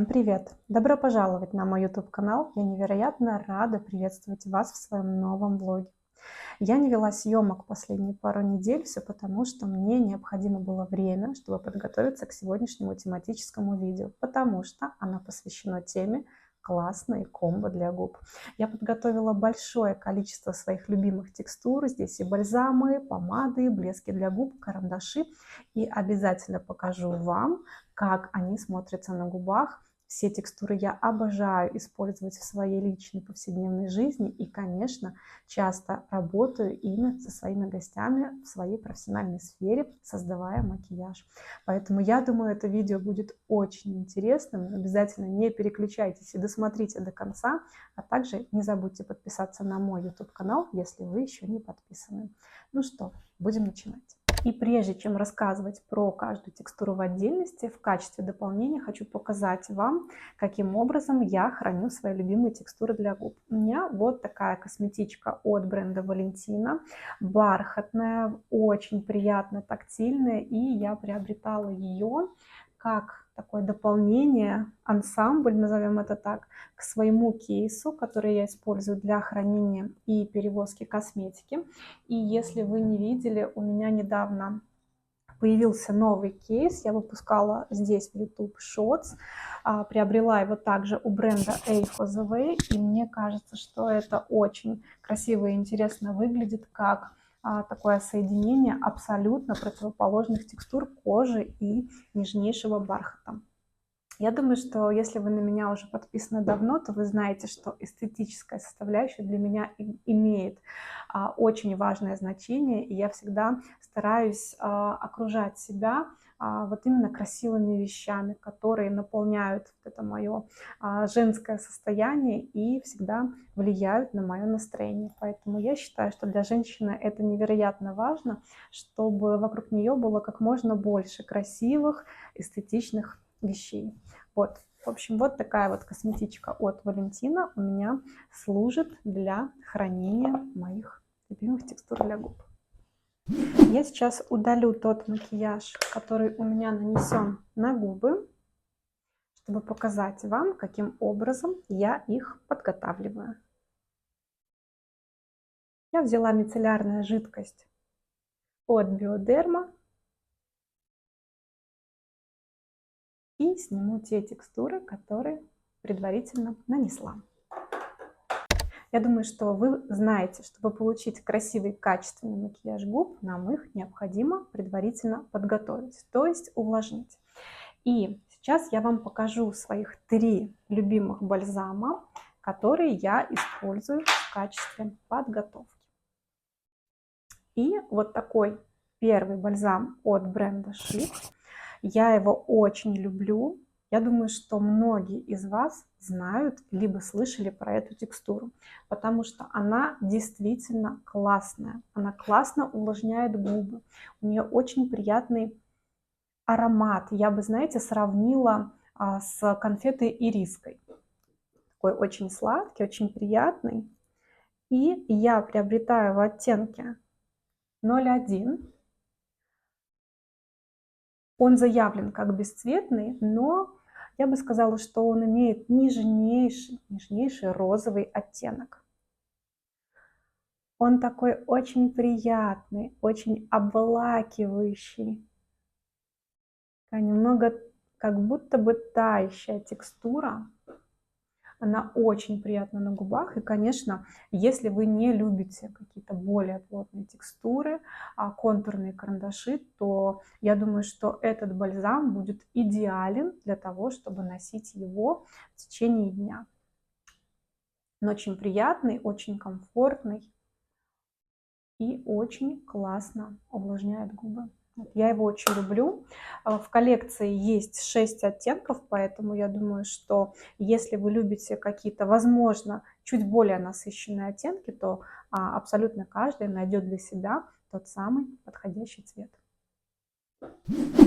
Всем привет! Добро пожаловать на мой YouTube-канал. Я невероятно рада приветствовать вас в своем новом влоге. Я не вела съемок последние пару недель, все потому, что мне необходимо было время, чтобы подготовиться к сегодняшнему тематическому видео, потому что оно посвящено теме классные комбо для губ. Я подготовила большое количество своих любимых текстур. Здесь и бальзамы, помады, блески для губ, карандаши. И обязательно покажу вам, как они смотрятся на губах. Все текстуры я обожаю использовать в своей личной повседневной жизни и, конечно, часто работаю ими со своими гостями в своей профессиональной сфере, создавая макияж. Поэтому я думаю, это видео будет очень интересным. Обязательно не переключайтесь и досмотрите до конца, а также не забудьте подписаться на мой YouTube-канал, если вы еще не подписаны. Ну что, будем начинать. И прежде чем рассказывать про каждую текстуру в отдельности, в качестве дополнения хочу показать вам, каким образом я храню свои любимые текстуры для губ. У меня вот такая косметичка от бренда Valentina, бархатная, очень приятно тактильная, и я приобретала ее как такое дополнение, ансамбль, назовем это так, к своему кейсу, который я использую для хранения и перевозки косметики. И если вы не видели, у меня недавно появился новый кейс, я выпускала здесь в YouTube Shorts, приобрела его также у бренда A for the Way, и мне кажется, что это очень красиво и интересно выглядит, как такое соединение абсолютно противоположных текстур кожи и нежнейшего бархата. Я думаю, что если вы на меня уже подписаны давно, то вы знаете, что эстетическая составляющая для меня имеет очень важное значение, и я всегда стараюсь окружать себя вот именно красивыми вещами, которые наполняют вот это мое женское состояние и всегда влияют на мое настроение. Поэтому я считаю, что для женщины это невероятно важно, чтобы вокруг нее было как можно больше красивых, эстетичных вещей. Вот, в общем, вот такая вот косметичка от Valentina у меня служит для хранения моих любимых текстур для губ. Я сейчас удалю тот макияж, который у меня нанесен на губы, чтобы показать вам, каким образом я их подготавливаю. Я взяла мицеллярную жидкость от Bioderma и сниму те текстуры, которые предварительно нанесла. Я думаю, что вы знаете, чтобы получить красивый качественный макияж губ, нам их необходимо предварительно подготовить, то есть увлажнить. И сейчас я вам покажу своих 3 любимых бальзама, которые я использую в качестве подготовки. И вот такой первый бальзам от бренда Schick. Я его очень люблю. Я думаю, что многие из вас знают, либо слышали про эту текстуру, потому что она действительно классная. Она классно увлажняет губы. У нее очень приятный аромат. Я бы, знаете, сравнила с конфетой ириской. Такой очень сладкий, очень приятный. И я приобретаю в оттенке 01. Он заявлен как бесцветный, но я бы сказала, что он имеет нежнейший розовый оттенок. Он такой очень приятный, очень обволакивающий. Немного как будто бы тающая текстура. Она очень приятна на губах. И, конечно, если вы не любите какие-то более плотные текстуры, контурные карандаши, то я думаю, что этот бальзам будет идеален для того, чтобы носить его в течение дня. Он очень приятный, очень комфортный и очень классно увлажняет губы. Я его очень люблю. В коллекции есть 6 оттенков, поэтому я думаю, что если вы любите какие-то, возможно, чуть более насыщенные оттенки, то абсолютно каждый найдет для себя тот самый подходящий цвет.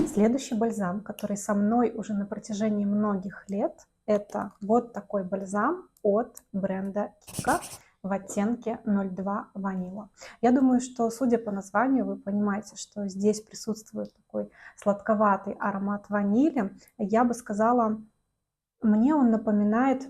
Следующий бальзам, который со мной уже на протяжении многих лет, это вот такой бальзам от бренда Kiko в оттенке 02 ванила. Я думаю, что, судя по названию, вы понимаете, что здесь присутствует такой сладковатый аромат ванили. Я бы сказала, Мне он напоминает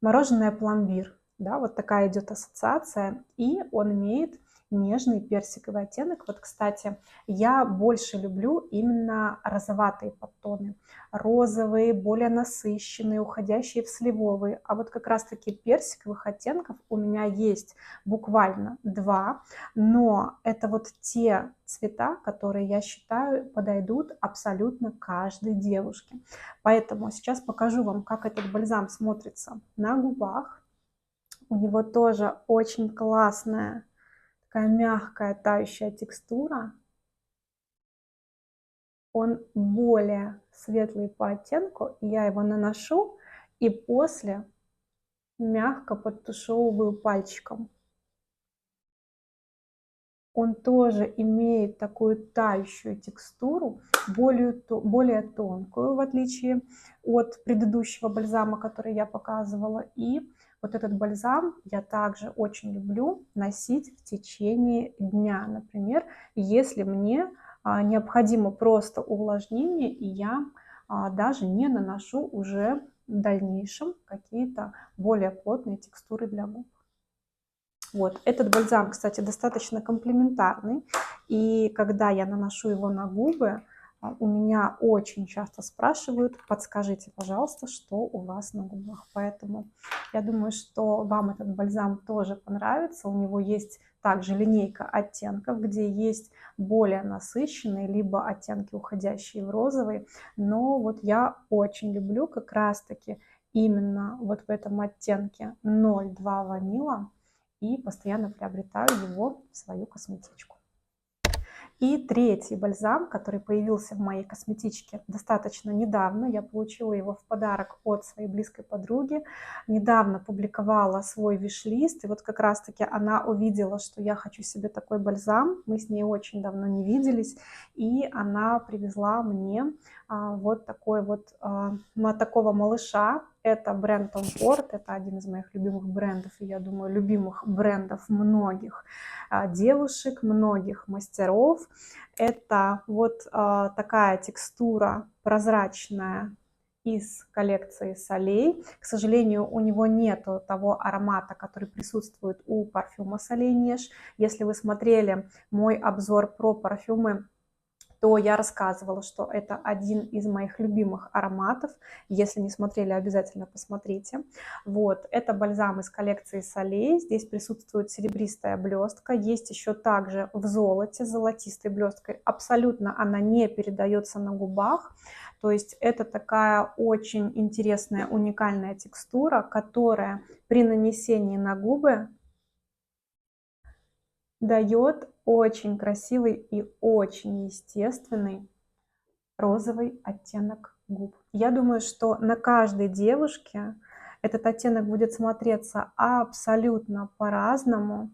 мороженое пломбир. Да, вот такая идет ассоциация. И он имеет нежный персиковый оттенок. Вот, кстати, я больше люблю именно розоватые подтоны. Розовые, более насыщенные, уходящие в сливовые. А вот как раз-таки персиковых оттенков у меня есть буквально два. Но это вот те цвета, которые, я считаю, подойдут абсолютно каждой девушке. Поэтому сейчас покажу вам, как этот бальзам смотрится на губах. У него тоже очень классная, такая мягкая, тающая текстура. Он более светлый по оттенку, и я его наношу и после мягко подтушевываю пальчиком. Он тоже имеет такую тающую текстуру, более тонкую, в отличие от предыдущего бальзама, который я показывала. И вот этот бальзам я также очень люблю носить в течение дня. Например, если мне необходимо просто увлажнение, и я даже не наношу уже в дальнейшем какие-то более плотные текстуры для губ. Вот, этот бальзам, кстати, достаточно комплементарный, и когда я наношу его на губы, у меня очень часто спрашивают: подскажите, пожалуйста, что у вас на губах. Поэтому я думаю, что вам этот бальзам тоже понравится. У него есть также линейка оттенков, где есть более насыщенные, либо оттенки, уходящие в розовый. Но вот я очень люблю как раз-таки именно вот в этом оттенке 02 ванила, и постоянно приобретаю его в свою косметичку. И третий бальзам, который появился в моей косметичке достаточно недавно, я получила его в подарок от своей близкой подруги, недавно публиковала свой виш-лист, и вот как раз-таки она увидела, что я хочу себе такой бальзам, мы с ней очень давно не виделись, и она привезла мне вот такой вот такого малыша. Это бренд Tom Ford, это один из моих любимых брендов, и я думаю, любимых брендов многих девушек, многих мастеров. Это вот такая текстура прозрачная из коллекции Солей. К сожалению, у него нету того аромата, который присутствует у парфюма Солей Неж. Если вы смотрели мой обзор про парфюмы, то я рассказывала, что это один из моих любимых ароматов. Если не смотрели, обязательно посмотрите. Вот, это бальзам из коллекции Солей. Здесь присутствует серебристая блестка. Есть еще также в золоте, с золотистой блесткой. Абсолютно она не передается на губах. То есть это такая очень интересная, уникальная текстура, которая при нанесении на губы дает очень красивый и очень естественный розовый оттенок губ. Я думаю, что на каждой девушке этот оттенок будет смотреться абсолютно по-разному.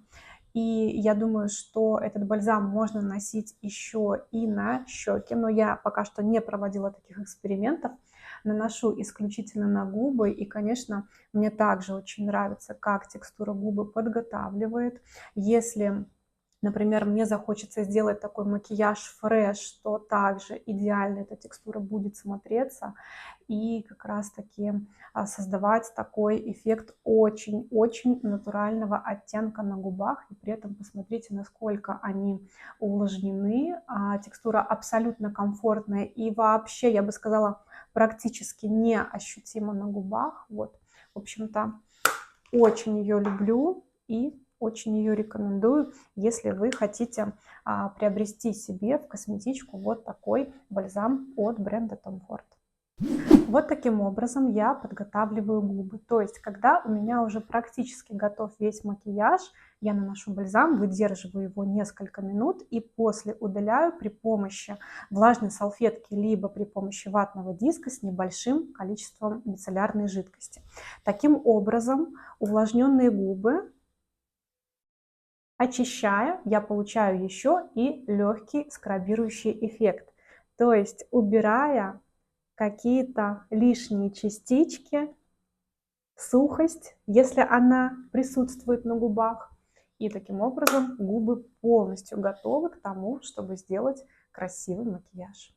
И я думаю, что этот бальзам можно носить еще и на щеки, но я пока что не проводила таких экспериментов. Наношу исключительно на губы, и, конечно, мне также очень нравится, как текстура губы подготавливает. Если, например, мне захочется сделать такой макияж фреш, то также идеально эта текстура будет смотреться и как раз-таки создавать такой эффект очень-очень натурального оттенка на губах. И при этом посмотрите, насколько они увлажнены. Текстура абсолютно комфортная и вообще, я бы сказала, практически неощутима на губах. Вот, в общем-то, очень ее люблю и очень ее рекомендую, если вы хотите приобрести себе в косметичку вот такой бальзам от бренда Tom Ford. Вот таким образом я подготавливаю губы. То есть, когда у меня уже практически готов весь макияж, я наношу бальзам, выдерживаю его несколько минут и после удаляю при помощи влажной салфетки, либо при помощи ватного диска с небольшим количеством мицеллярной жидкости. Таким образом, увлажненные губы, очищая, я получаю еще и легкий скрабирующий эффект. То есть, убирая какие-то лишние частички, сухость, если она присутствует на губах. И таким образом губы полностью готовы к тому, чтобы сделать красивый макияж.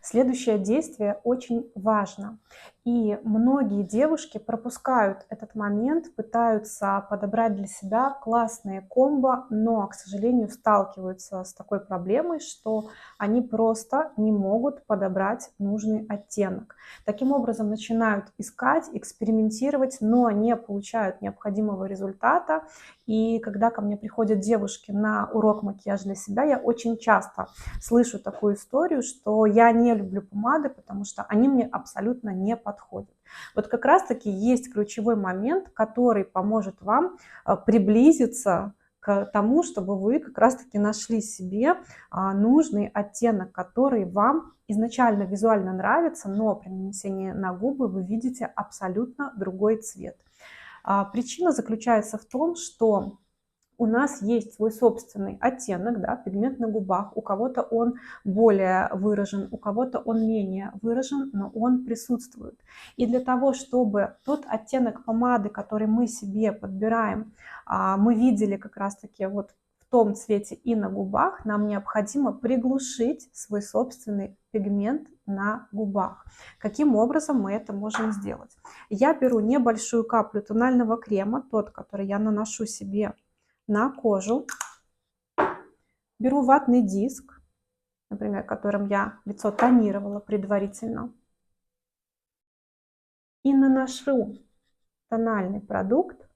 Следующее действие очень важно. И многие девушки пропускают этот момент, пытаются подобрать для себя классные комбо, но, к сожалению, сталкиваются с такой проблемой, что они просто не могут подобрать нужный оттенок. Таким образом, начинают искать, экспериментировать, но не получают необходимого результата. И когда ко мне приходят девушки на урок макияжа для себя, я очень часто слышу такую историю, что я не люблю помады, потому что они мне абсолютно не подходят. Вот как раз-таки есть ключевой момент, который поможет вам приблизиться к тому, чтобы вы как раз-таки нашли себе нужный оттенок, который вам изначально визуально нравится, но при нанесении на губы вы видите абсолютно другой цвет. Причина заключается в том, что у нас есть свой собственный оттенок, да, пигмент на губах. У кого-то он более выражен, у кого-то он менее выражен, но он присутствует. И для того, чтобы тот оттенок помады, который мы себе подбираем, мы видели как раз-таки вот в том цвете и на губах, нам необходимо приглушить свой собственный пигмент на губах. Каким образом мы это можем сделать? Я беру небольшую каплю тонального крема, тот, который я наношу себе на кожу, беру ватный диск, например, которым я лицо тонировала предварительно, и наношу тональный продукт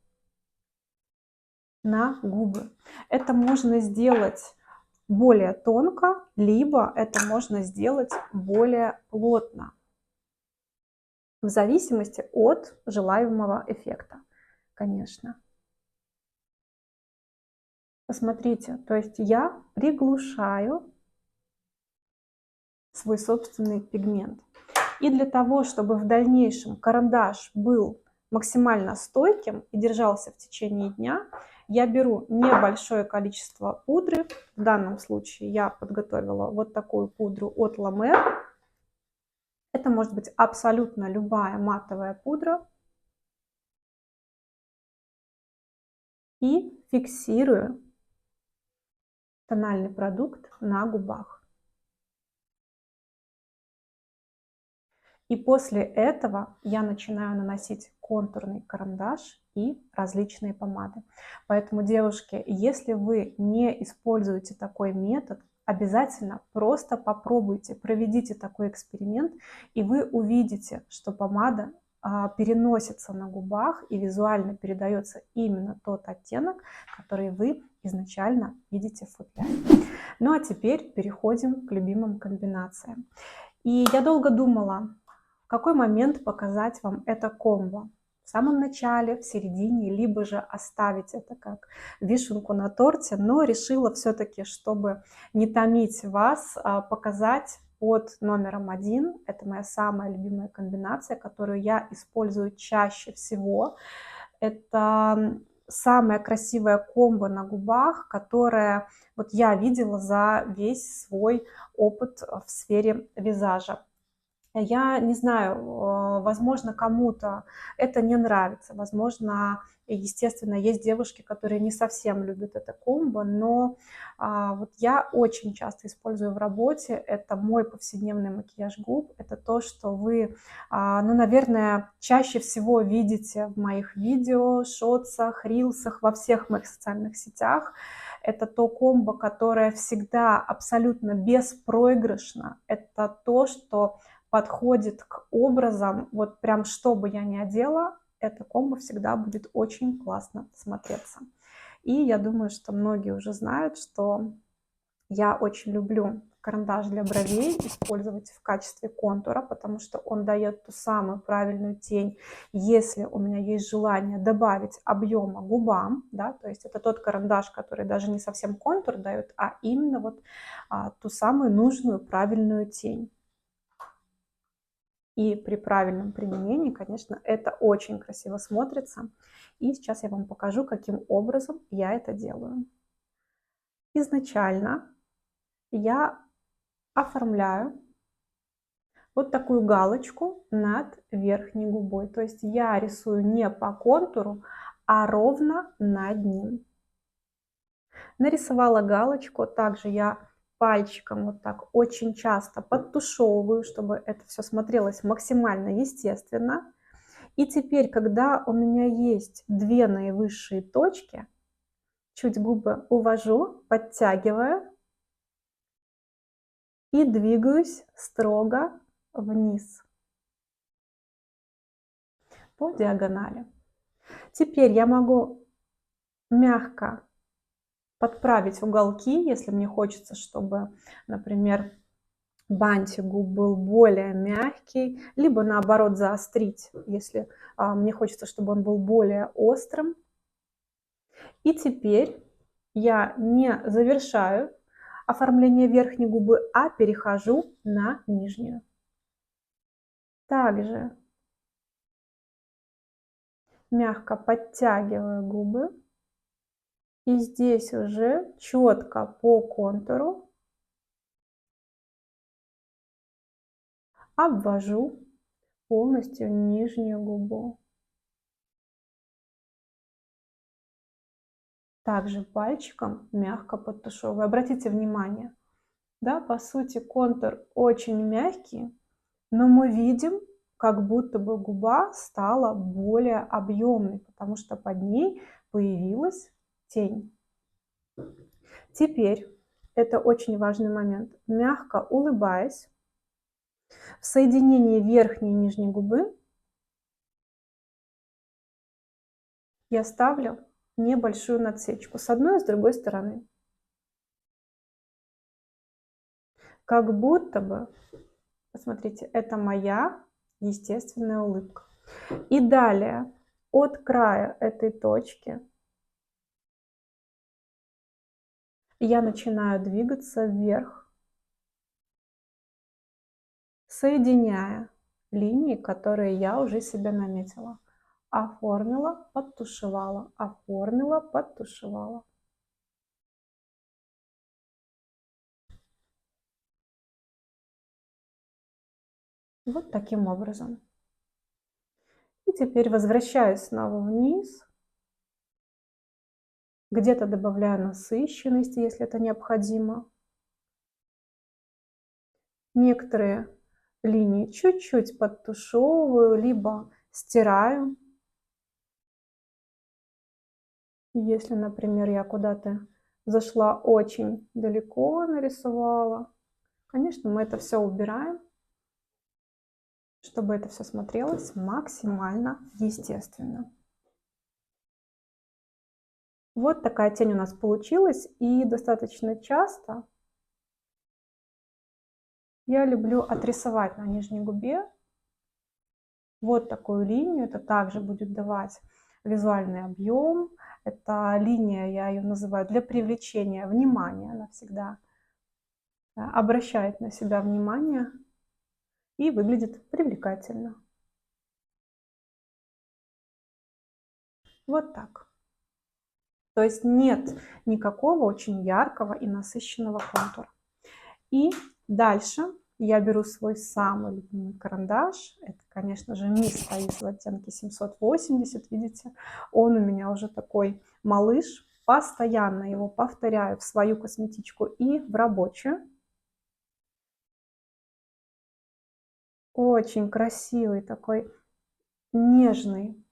на губы. Это можно сделать более тонко, либо это можно сделать более плотно, в зависимости от желаемого эффекта, конечно. Посмотрите, то есть я приглушаю свой собственный пигмент. И для того, чтобы в дальнейшем карандаш был максимально стойким и держался в течение дня, я беру небольшое количество пудры. В данном случае я подготовила вот такую пудру от La Mer. Это может быть абсолютно любая матовая пудра. И фиксирую тональный продукт на губах. И после этого я начинаю наносить контурный карандаш и различные помады. Поэтому, девушки, если вы не используете такой метод, обязательно просто попробуйте, проведите такой эксперимент, и вы увидите, что помада переносится на губах и визуально передается именно тот оттенок, который вы изначально видите в футляре. Ну а теперь переходим к любимым комбинациям. И я долго думала, в какой момент показать вам это комбо. В самом начале, в середине, либо же оставить это как вишенку на торте, но решила все-таки, чтобы не томить вас, показать под номером 1. Это моя самая любимая комбинация, которую я использую чаще всего. Это самая красивая комбо на губах, которое вот я видела за весь свой опыт в сфере визажа. Я не знаю, возможно, кому-то это не нравится, возможно, естественно, есть девушки, которые не совсем любят это комбо, но вот я очень часто использую в работе, это мой повседневный макияж губ, это то, что вы, ну, наверное, чаще всего видите в моих видео, шотсах, рилсах, во всех моих социальных сетях. Это то комбо, которое всегда абсолютно беспроигрышно, это то, что подходит к образам, вот прям что бы я ни одела, это комбо всегда будет очень классно смотреться. И я думаю, что многие уже знают, что я очень люблю карандаш для бровей использовать в качестве контура, потому что он дает ту самую правильную тень, если у меня есть желание добавить объема губам, да, то есть это тот карандаш, который даже не совсем контур дает, а именно вот ту самую нужную правильную тень. И при правильном применении, конечно, это очень красиво смотрится. И сейчас я вам покажу, каким образом я это делаю. Изначально я оформляю вот такую галочку над верхней губой. То есть я рисую не по контуру, а ровно над ним. Нарисовала галочку, также я пальчиком вот так очень часто подтушевываю, чтобы это все смотрелось максимально естественно. И теперь, когда у меня есть 2 наивысшие точки, чуть губы увожу, подтягиваю и двигаюсь строго вниз по диагонали. Теперь я могу мягко подправить уголки, если мне хочется, чтобы, например, бантик губ был более мягкий, либо наоборот заострить, если мне хочется, чтобы он был более острым. И теперь я не завершаю оформление верхней губы, а перехожу на нижнюю. Также мягко подтягиваю губы. И здесь уже четко по контуру обвожу полностью нижнюю губу. Также пальчиком мягко подтушевываю. Обратите внимание, да, по сути контур очень мягкий, но мы видим, как будто бы губа стала более объемной, потому что под ней появилась тень. Теперь, это очень важный момент, мягко улыбаясь, в соединении верхней и нижней губы я ставлю небольшую надсечку с одной и с другой стороны. Как будто бы, посмотрите, это моя естественная улыбка. И далее от края этой точки я начинаю двигаться вверх, соединяя линии, которые я уже себе наметила. Оформила, подтушевала, оформила, подтушевала. Вот таким образом. И теперь возвращаюсь снова вниз. Где-то добавляю насыщенности, если это необходимо. Некоторые линии чуть-чуть подтушевываю, либо стираю. Если, например, я куда-то зашла очень далеко, нарисовала, конечно, мы это все убираем, чтобы это все смотрелось максимально естественно. Вот такая тень у нас получилась, и достаточно часто я люблю отрисовать на нижней губе вот такую линию. Это также будет давать визуальный объем. Эта линия, я ее называю, для привлечения внимания. Она всегда обращает на себя внимание и выглядит привлекательно. Вот так. То есть нет никакого очень яркого и насыщенного контура. И дальше я беру свой самый любимый карандаш. Это, конечно же, Мисс Таис в оттенке 780. Видите, он у меня уже такой малыш. Постоянно его повторяю в свою косметичку и в рабочую. Очень красивый такой нежный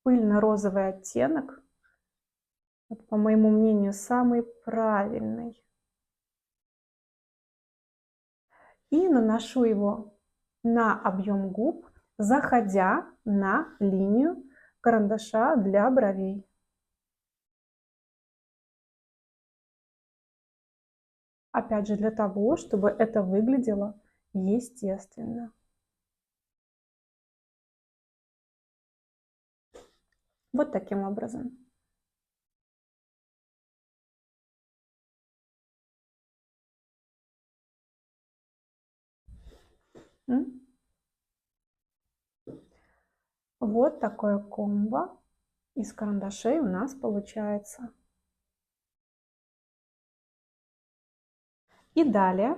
пыльно-розовый оттенок. Вот, по моему мнению, самый правильный. И наношу его на объем губ, заходя на линию карандаша для бровей. Опять же, для того, чтобы это выглядело естественно. Вот таким образом. Вот такое комбо из карандашей у нас получается. И далее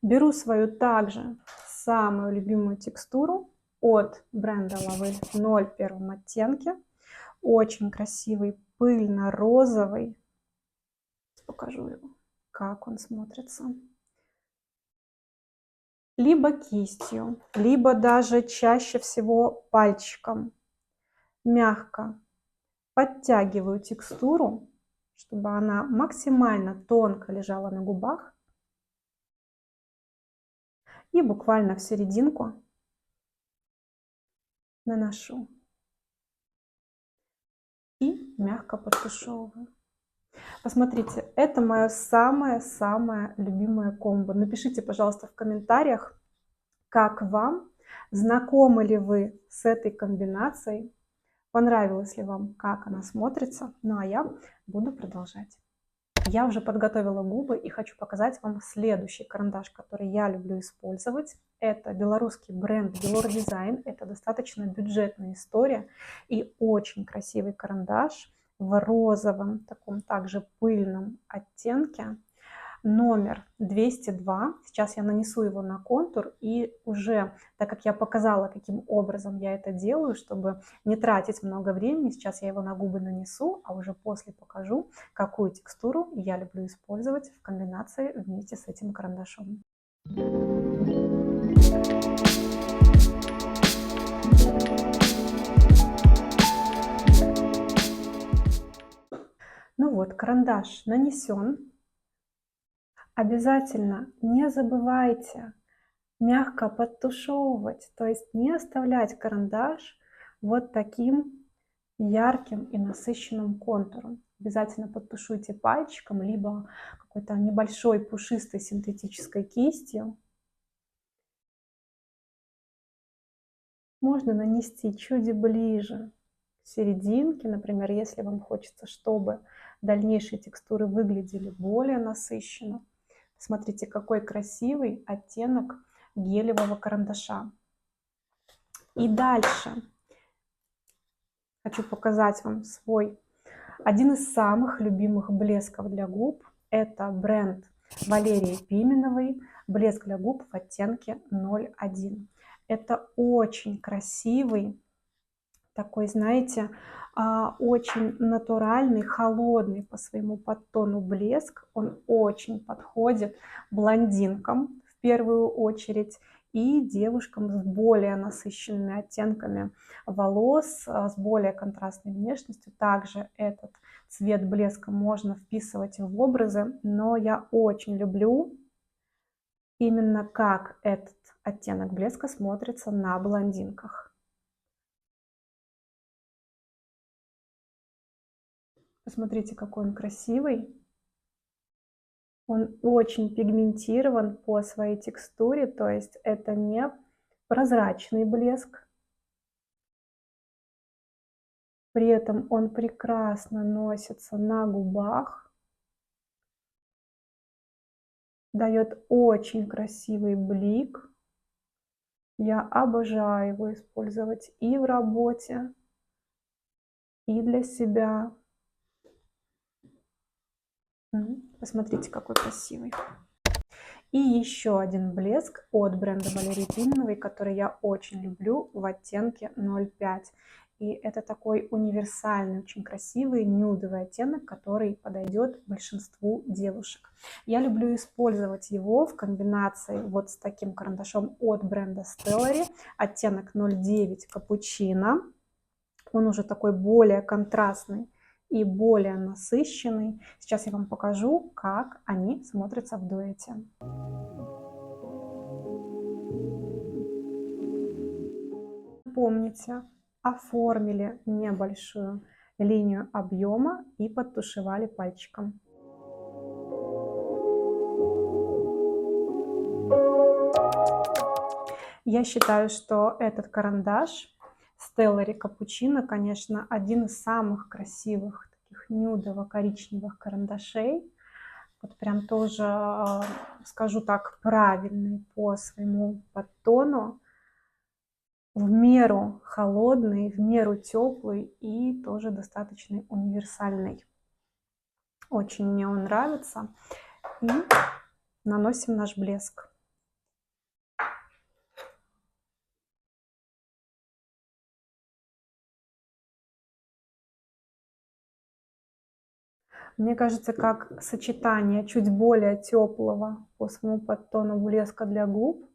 беру свою также самую любимую текстуру от бренда Лавель в 01 оттенке. Очень красивый пыльно-розовый. Покажу его. как он смотрится. Либо кистью, либо даже чаще всего пальчиком. Мягко подтягиваю текстуру, чтобы она максимально тонко лежала на губах. И буквально в серединку наношу. И мягко подтушевываю. Посмотрите, это мое самое-самое любимое комбо. Напишите, пожалуйста, в комментариях, как вам, знакомы ли вы с этой комбинацией, понравилось ли вам, как она смотрится. Ну а я буду продолжать. Я уже подготовила губы и хочу показать вам следующий карандаш, который я люблю использовать. Это белорусский бренд Belor Design. Это достаточно бюджетная история и очень красивый карандаш в розовом, таком также пыльном оттенке. Номер 202. Сейчас я нанесу его на контур, и уже, так как я показала, каким образом я это делаю, чтобы не тратить много времени, сейчас я его на губы нанесу, а уже после покажу, какую текстуру я люблю использовать в комбинации вместе с этим карандашом. Ну вот, карандаш нанесен. Обязательно не забывайте мягко подтушевывать, то есть не оставлять карандаш вот таким ярким и насыщенным контуром. Обязательно подтушуйте пальчиком, либо какой-то небольшой пушистой синтетической кистью. Можно нанести чуть ближе к серединке, например, если вам хочется, чтобы дальнейшие текстуры выглядели более насыщенно. Смотрите, какой красивый оттенок гелевого карандаша. И дальше хочу показать вам свой один из самых любимых блесков для губ. Это бренд Валерии Пименовой, блеск для губ в оттенке 01. Это очень красивый, такой, знаете, очень натуральный, холодный по своему подтону блеск. Он очень подходит блондинкам в первую очередь и девушкам с более насыщенными оттенками волос, с более контрастной внешностью. Также этот цвет блеска можно вписывать в образы, но я очень люблю именно как этот оттенок блеска смотрится на блондинках. Посмотрите, какой он красивый. Он очень пигментирован по своей текстуре, то есть это не прозрачный блеск. При этом он прекрасно носится на губах. Дает очень красивый блик. Я обожаю его использовать и в работе, и для себя. Посмотрите, какой красивый. И еще один блеск от бренда Валерии Пименовой, который я очень люблю, в оттенке 05. И это такой универсальный, очень красивый нюдовый оттенок, который подойдет большинству девушек. Я люблю использовать его в комбинации вот с таким карандашом от бренда Stellary, оттенок 09 Капучино. Он уже такой более контрастный и более насыщенный. Сейчас я вам покажу, как они смотрятся в дуэте. Помните, оформили небольшую линию объема и подтушевали пальчиком. Я считаю, что этот карандаш Stellary Cappuccino, конечно, один из самых красивых таких нюдово-коричневых карандашей. Вот прям тоже, скажу так, правильный по своему подтону. В меру холодный, в меру теплый и тоже достаточно универсальный. Очень мне он нравится. И наносим наш блеск. Мне кажется, как сочетание чуть более теплого по своему подтону блеска для губ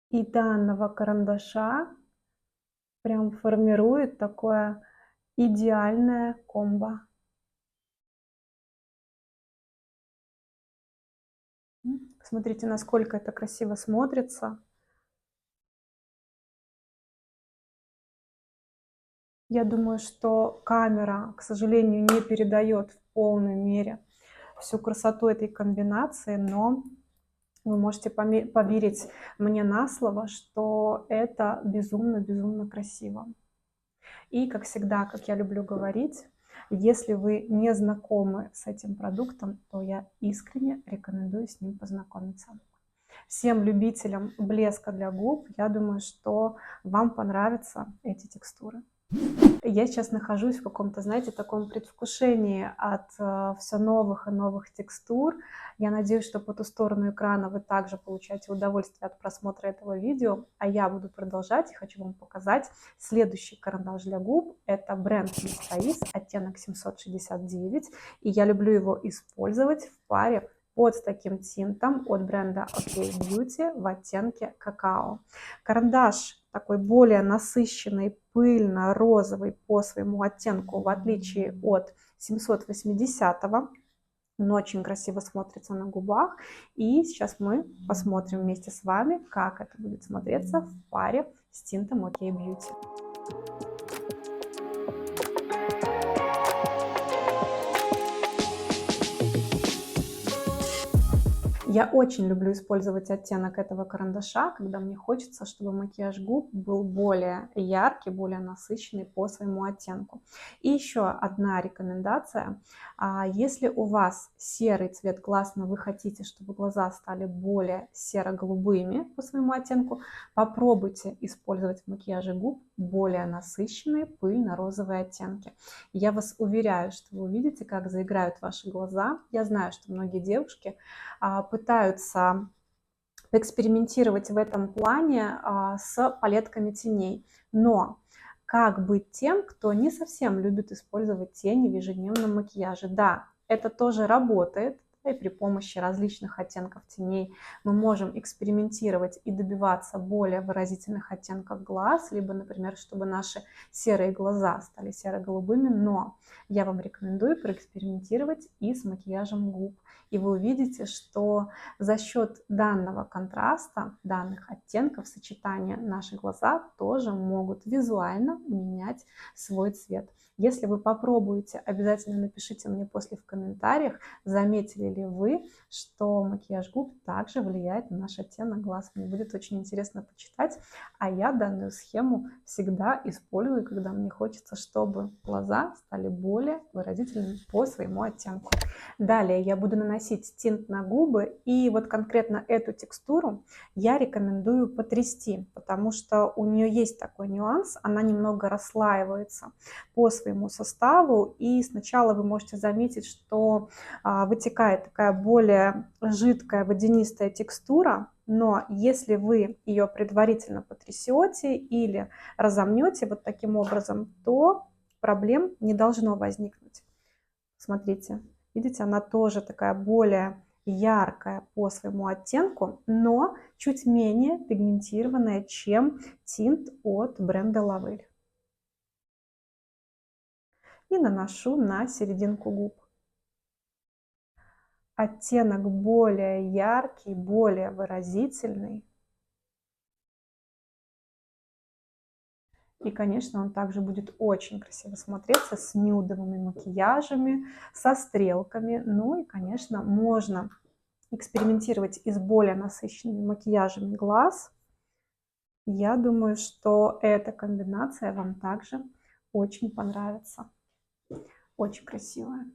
и данного карандаша прям формирует такое идеальное комбо. Посмотрите, насколько это красиво смотрится. Я думаю, что камера, к сожалению, не передает в полной мере всю красоту этой комбинации, но вы можете поверить мне на слово, что это безумно-безумно красиво. И, как всегда, как я люблю говорить, если вы не знакомы с этим продуктом, то я искренне рекомендую с ним познакомиться. Всем любителям блеска для губ, я думаю, что вам понравятся эти текстуры. Я сейчас нахожусь в каком-то, знаете, таком предвкушении от все новых и новых текстур. Я надеюсь, что по ту сторону экрана вы также получаете удовольствие от просмотра этого видео, а я буду продолжать и хочу вам показать следующий карандаш для губ. Это бренд Miss Thais, оттенок 769, и я люблю его использовать в паре под таким тинтом от бренда OK Beauty в оттенке какао. Карандаш такой более насыщенный, пыльно-розовый по своему оттенку, в отличие от 780-го. Он очень красиво смотрится на губах. И сейчас мы посмотрим вместе с вами, как это будет смотреться в паре с тинтом OK Beauty. Я очень люблю использовать оттенок этого карандаша, когда мне хочется, чтобы макияж губ был более яркий, более насыщенный по своему оттенку. И еще одна рекомендация. Если у вас серый цвет глаз, но вы хотите, чтобы глаза стали более серо-голубыми по своему оттенку, попробуйте использовать в макияже губ более насыщенные пыльно-розовые оттенки. Я вас уверяю, что вы увидите, как заиграют ваши глаза. Я знаю, что многие девушки пытаются поэкспериментировать в этом плане с палетками теней. Но как быть тем, кто не совсем любит использовать тени в ежедневном макияже? Да, это тоже работает. И при помощи различных оттенков теней мы можем экспериментировать и добиваться более выразительных оттенков глаз, либо, например, чтобы наши серые глаза стали серо-голубыми, но я вам рекомендую проэкспериментировать и с макияжем губ. И вы увидите, что за счет данного контраста, данных оттенков сочетания наши глаза тоже могут визуально менять свой цвет. Если вы попробуете, обязательно напишите мне после в комментариях, заметили ли вы, что макияж губ также влияет на наш оттенок глаз. Мне будет очень интересно почитать, а я данную схему всегда использую, когда мне хочется, чтобы глаза стали более выразительными по своему оттенку. Далее я буду наносить тинт на губы, и вот конкретно эту текстуру я рекомендую потрясти, потому что у нее есть такой нюанс, она немного расслаивается по своему составу, и сначала вы можете заметить, что вытекает такая более жидкая водянистая текстура, но если вы ее предварительно потрясете или разомнете вот таким образом, то проблем не должно возникнуть. Смотрите, видите, она тоже такая более яркая по своему оттенку, но чуть менее пигментированная, чем тинт от бренда Lavelle. И наношу на серединку губ. Оттенок более яркий, более выразительный. И, конечно, он также будет очень красиво смотреться с нюдовыми макияжами, со стрелками. Ну и, конечно, можно экспериментировать и с более насыщенными макияжами глаз. Я думаю, что эта комбинация вам также очень понравится. Очень красивая.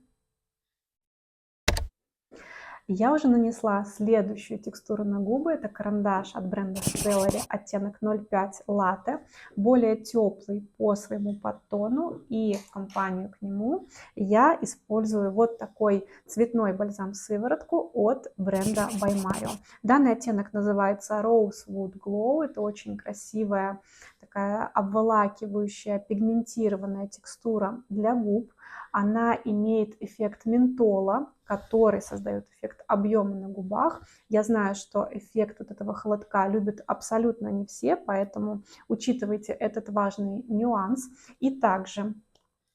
Я уже нанесла следующую текстуру на губы. Это карандаш от бренда Stellary, оттенок 05 Latte. Более теплый по своему подтону. И в компанию к нему я использую вот такой цветной бальзам-сыворотку от бренда By Mario. Данный оттенок называется Rosewood Glow. Это очень красивая, такая обволакивающая, пигментированная текстура для губ. Она имеет эффект ментола, который создает эффект объема на губах. Я знаю, что эффект вот этого холодка любят абсолютно не все, поэтому учитывайте этот важный нюанс. И также,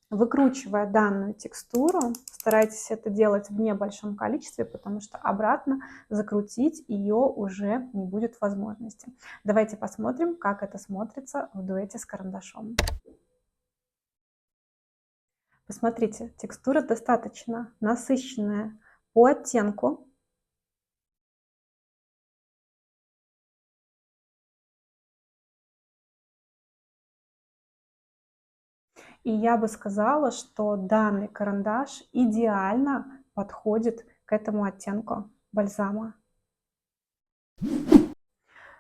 выкручивая данную текстуру, старайтесь это делать в небольшом количестве, потому что обратно закрутить ее уже не будет возможности. Давайте посмотрим, как это смотрится в дуэте с карандашом. Посмотрите, текстура достаточно насыщенная по оттенку. И я бы сказала, что данный карандаш идеально подходит к этому оттенку бальзама.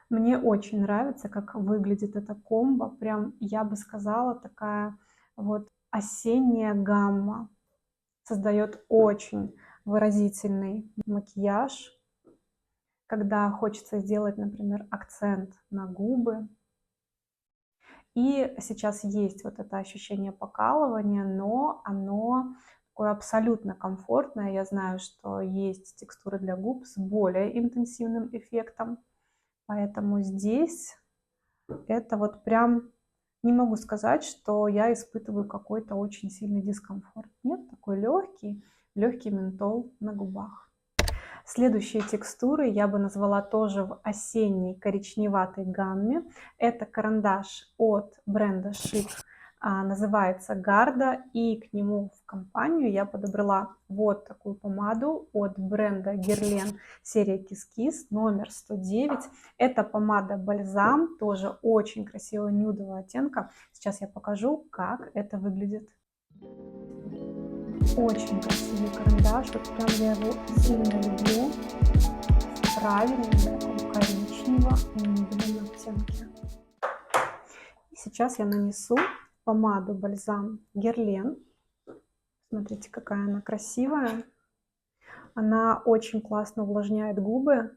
Мне очень нравится, как выглядит эта комбо. Прям, я бы сказала, такая вот осенняя гамма. Создает очень выразительный макияж, когда хочется сделать, например, акцент на губы. И сейчас есть вот это ощущение покалывания, но оно такое абсолютно комфортное. Я знаю, что есть текстуры для губ с более интенсивным эффектом. Поэтому здесь это вот прям не могу сказать, что я испытываю какой-то очень сильный дискомфорт. Нет, такой легкий ментол на губах. Следующие текстуры я бы назвала тоже в осенней коричневатой гамме. Это карандаш от бренда Chic, называется Гарда, и к нему в компанию я подобрала вот такую помаду от бренда Guerlain, серия Kiss Kiss, номер 109. Это помада бальзам, тоже очень красивого нюдового оттенка. Сейчас я покажу, как это выглядит. Очень красивый карандаш, вот прям я его сильно люблю. В правильном таком коричневом оттенке. И сейчас я нанесу помаду бальзам Guerlain. Смотрите, какая она красивая. Она очень классно увлажняет губы.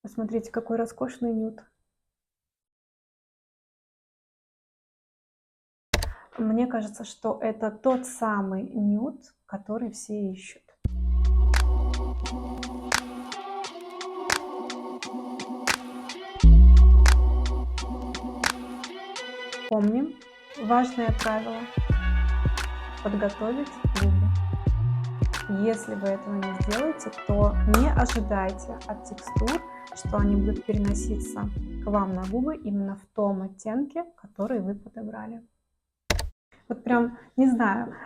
Посмотрите, какой роскошный нюд. Мне кажется, что это тот самый нюд, который все ищут. Помним важное правило – подготовить губы. Если вы этого не сделаете, то не ожидайте от текстур, что они будут переноситься к вам на губы именно в том оттенке, который вы подобрали. Вот прям, не знаю,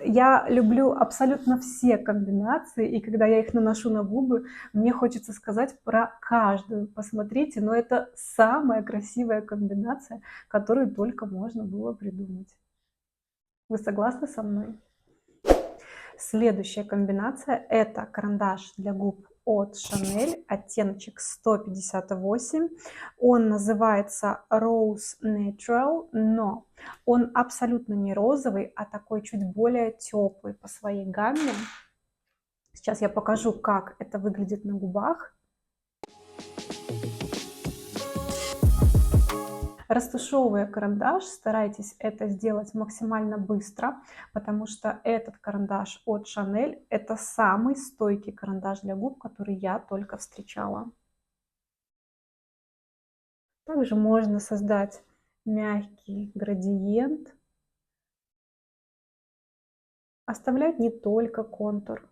я люблю абсолютно все комбинации, и когда я их наношу на губы, мне хочется сказать про каждую. Посмотрите, но это самая красивая комбинация, которую только можно было придумать. Вы согласны со мной? Следующая комбинация – это карандаш для губ от Chanel, оттеночек 158. Он называется Rose Natural, но он абсолютно не розовый, а такой чуть более теплый по своей гамме. Сейчас я покажу, как это выглядит на губах. Растушевывая карандаш, старайтесь это сделать максимально быстро, потому что этот карандаш от Chanel – это самый стойкий карандаш для губ, который я только встречала. Также можно создать мягкий градиент, оставлять не только контур.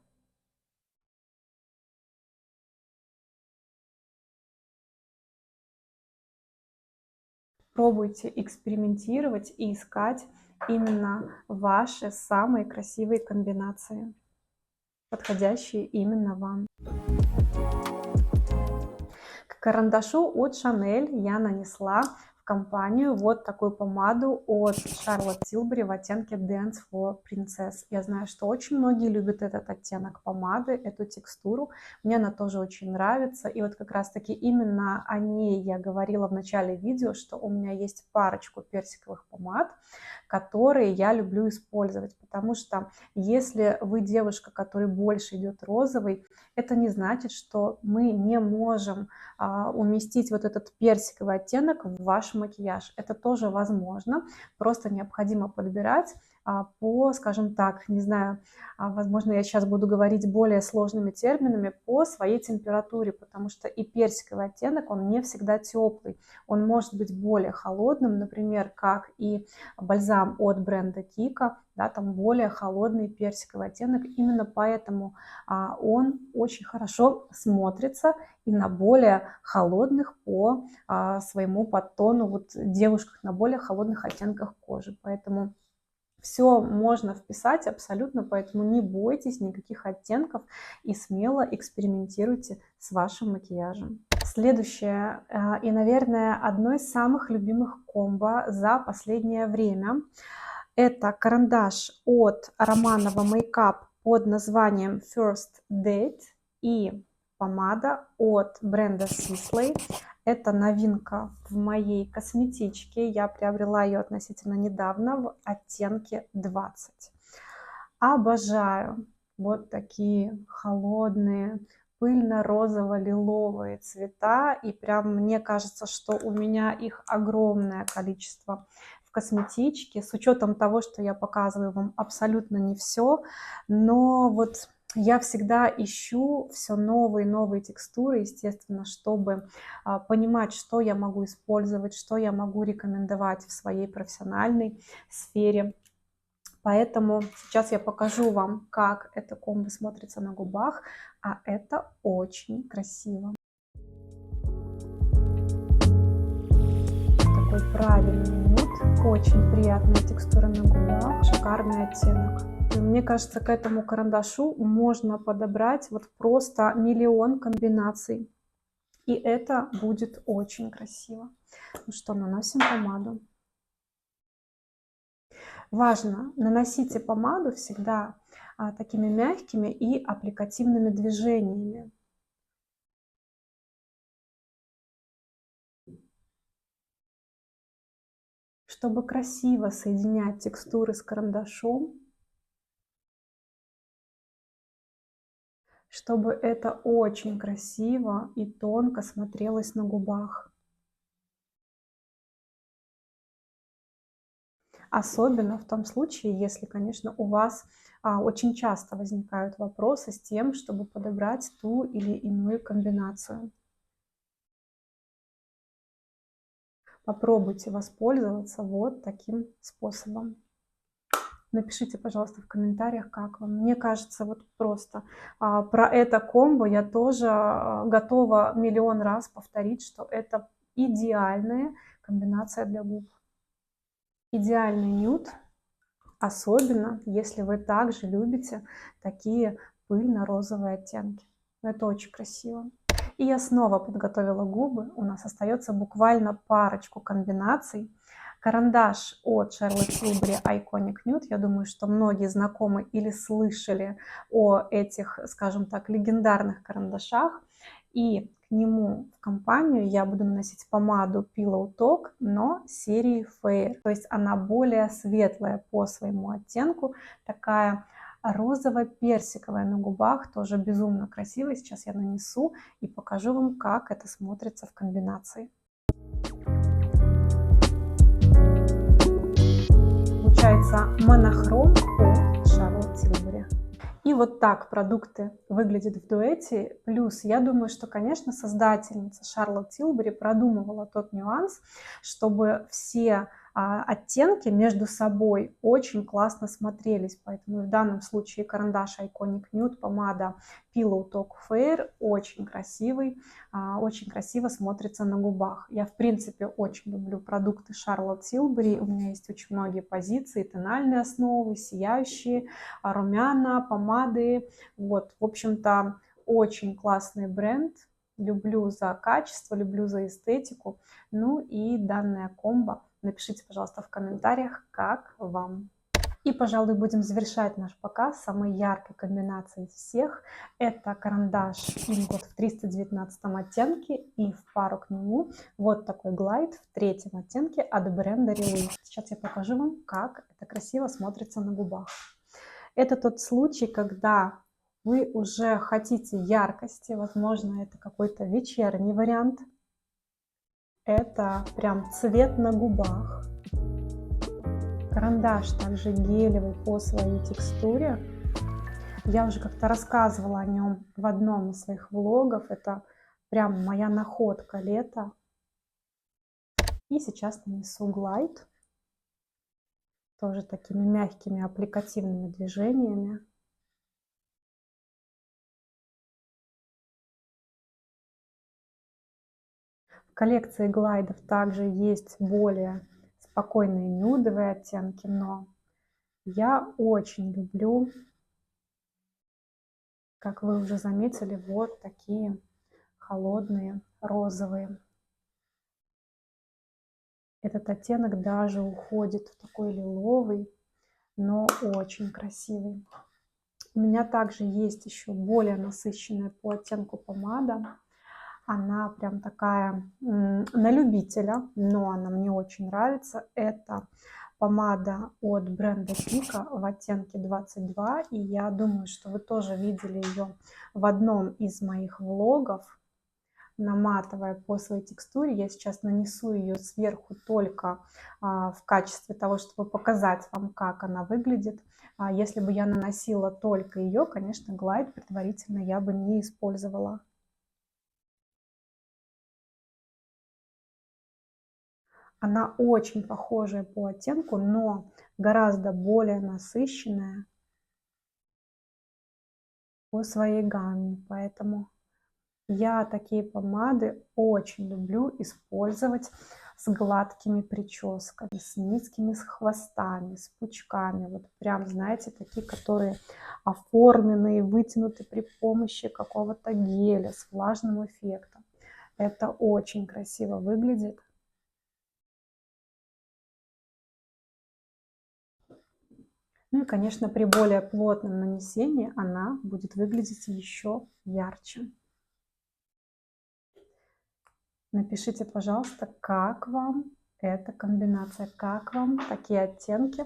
Пробуйте экспериментировать и искать именно ваши самые красивые комбинации, подходящие именно вам. К карандашу от Chanel я нанесла в компанию вот такую помаду от Charlotte Tilbury в оттенке Dance for Princess. Я знаю, что очень многие любят этот оттенок помады, эту текстуру. Мне она тоже очень нравится. И вот как раз таки именно о ней я говорила в начале видео, что у меня есть парочку персиковых помад, которые я люблю использовать. Потому что если вы девушка, которой больше идет розовый, это не значит, что мы не можем уместить вот этот персиковый оттенок в ваш макияж. Это тоже возможно, просто необходимо подбирать по, скажем так, не знаю, возможно, я сейчас буду говорить более сложными терминами, по своей температуре, потому что и персиковый оттенок, он не всегда теплый, он может быть более холодным, например, как и бальзам от бренда Kiko, да, там более холодный персиковый оттенок, именно поэтому он очень хорошо смотрится и на более холодных по своему подтону вот девушках, на более холодных оттенках кожи, поэтому все можно вписать абсолютно, поэтому не бойтесь никаких оттенков и смело экспериментируйте с вашим макияжем. Следующее и, наверное, одно из самых любимых комбо за последнее время — это карандаш от Романова Makeup под названием First Date и помада от бренда Sisley. Это новинка в моей косметичке. Я приобрела ее относительно недавно в оттенке 20. Обожаю вот такие холодные, пыльно-розово-лиловые цвета. И прям мне кажется, что у меня их огромное количество в косметичке. С учетом того, что я показываю вам абсолютно не все. Но вот я всегда ищу все новые и новые текстуры, естественно, чтобы понимать, что я могу использовать, что я могу рекомендовать в своей профессиональной сфере. Поэтому сейчас я покажу вам, как это комбо смотрится на губах, а это очень красиво. Такой правильный нюд, очень приятная текстура на губах, шикарный оттенок. И мне кажется, к этому карандашу можно подобрать вот просто миллион комбинаций. И это будет очень красиво. Ну что, наносим помаду. Важно, наносите помаду всегда такими мягкими и аппликативными движениями. Чтобы красиво соединять текстуры с карандашом, чтобы это очень красиво и тонко смотрелось на губах. Особенно в том случае, если, конечно, у вас очень часто возникают вопросы с тем, чтобы подобрать ту или иную комбинацию. Попробуйте воспользоваться вот таким способом. Напишите, пожалуйста, в комментариях, как вам. Мне кажется, вот просто про это комбо я тоже готова миллион раз повторить, что это идеальная комбинация для губ. Идеальный нюд, особенно если вы также любите такие пыльно-розовые оттенки. Это очень красиво. И я снова подготовила губы. У нас остается буквально парочку комбинаций. Карандаш от Charlotte Tilbury Iconic Nude. Я думаю, что многие знакомы или слышали о этих, скажем так, легендарных карандашах. И к нему в компанию я буду наносить помаду Pillow Talk, но серии Fair. То есть она более светлая по своему оттенку, такая розово-персиковая на губах, тоже безумно красивая. Сейчас я нанесу и покажу вам, как это смотрится в комбинации. Получается монохром от Charlotte Tilbury. И вот так продукты выглядят в дуэте. Плюс, я думаю, что, конечно, создательница Charlotte Tilbury продумывала тот нюанс, чтобы все оттенки между собой очень классно смотрелись. Поэтому в данном случае карандаш Iconic Nude, помада Pillow Talk Fair очень красивый, очень красиво смотрится на губах. Я, в принципе, очень люблю продукты Charlotte Tilbury. У меня есть очень многие позиции, тональные основы, сияющие, румяна, помады. Вот, в общем-то, очень классный бренд. Люблю за качество, люблю за эстетику. Ну и данная комбо. Напишите, пожалуйста, в комментариях, как вам. И, пожалуй, будем завершать наш показ самой яркой комбинацией из всех. Это карандаш Ingot в 319 оттенке и в пару к нему вот такой глайд в 3 оттенке от бренда Relief. Сейчас я покажу вам, как это красиво смотрится на губах. Это тот случай, когда вы уже хотите яркости, возможно, это какой-то вечерний вариант. Это прям цвет на губах. Карандаш также гелевый по своей текстуре. Я уже как-то рассказывала о нем в одном из своих влогов. Это прям моя находка лета. И сейчас нанесу глайд. Тоже такими мягкими аппликативными движениями. В коллекции глайдов также есть более спокойные нюдовые оттенки, но я очень люблю, как вы уже заметили, вот такие холодные розовые. Этот оттенок даже уходит в такой лиловый, но очень красивый. У меня также есть еще более насыщенная по оттенку помада. Она прям такая на любителя, но она мне очень нравится. Это помада от бренда Kiko в оттенке 22. И я думаю, что вы тоже видели ее в одном из моих влогов. Наматывая по своей текстуре, я сейчас нанесу ее сверху только в качестве того, чтобы показать вам, как она выглядит. Если бы я наносила только ее, конечно, глайд предварительно я бы не использовала. Она очень похожая по оттенку, но гораздо более насыщенная по своей гамме. Поэтому я такие помады очень люблю использовать с гладкими прическами, с низкими хвостами, с пучками. Вот прям, знаете, такие, которые оформлены и вытянуты при помощи какого-то геля с влажным эффектом. Это очень красиво выглядит. Ну и, конечно, при более плотном нанесении она будет выглядеть еще ярче. Напишите, пожалуйста, как вам эта комбинация, как вам такие оттенки,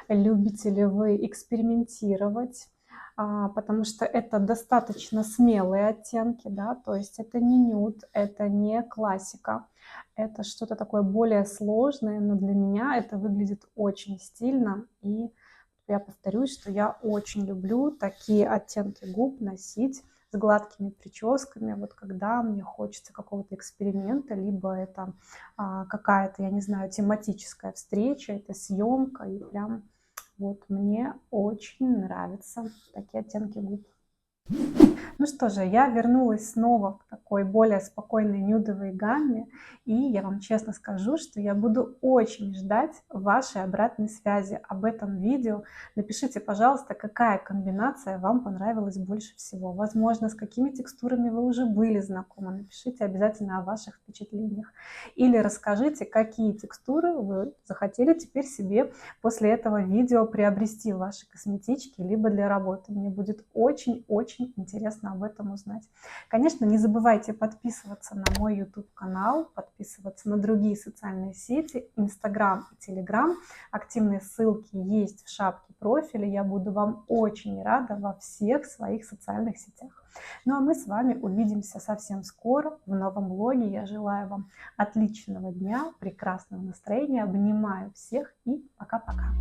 любите ли вы экспериментировать, потому что это достаточно смелые оттенки, да, то есть это не нюд, это не классика, это что-то такое более сложное, но для меня это выглядит очень стильно, и я повторюсь, что я очень люблю такие оттенки губ носить с гладкими прическами, вот когда мне хочется какого-то эксперимента, либо это какая-то, я не знаю, тематическая встреча, это съемка, и прям вот мне очень нравятся такие оттенки губ. Ну что же, я вернулась снова к такой более спокойной нюдовой гамме, и я вам честно скажу, что я буду очень ждать вашей обратной связи об этом видео. Напишите, пожалуйста, какая комбинация вам понравилась больше всего. Возможно, с какими текстурами вы уже были знакомы. Напишите обязательно о ваших впечатлениях. Или расскажите, какие текстуры вы захотели теперь себе после этого видео приобрести в вашей косметичке, либо для работы. Мне будет очень-очень интересно об этом узнать. Конечно, не забывайте подписываться на мой YouTube-канал, подписываться на другие социальные сети, Instagram и Telegram. Активные ссылки есть в шапке профиля. Я буду вам очень рада во всех своих социальных сетях. Ну а мы с вами увидимся совсем скоро в новом влоге. Я желаю вам отличного дня, прекрасного настроения. Обнимаю всех и пока-пока.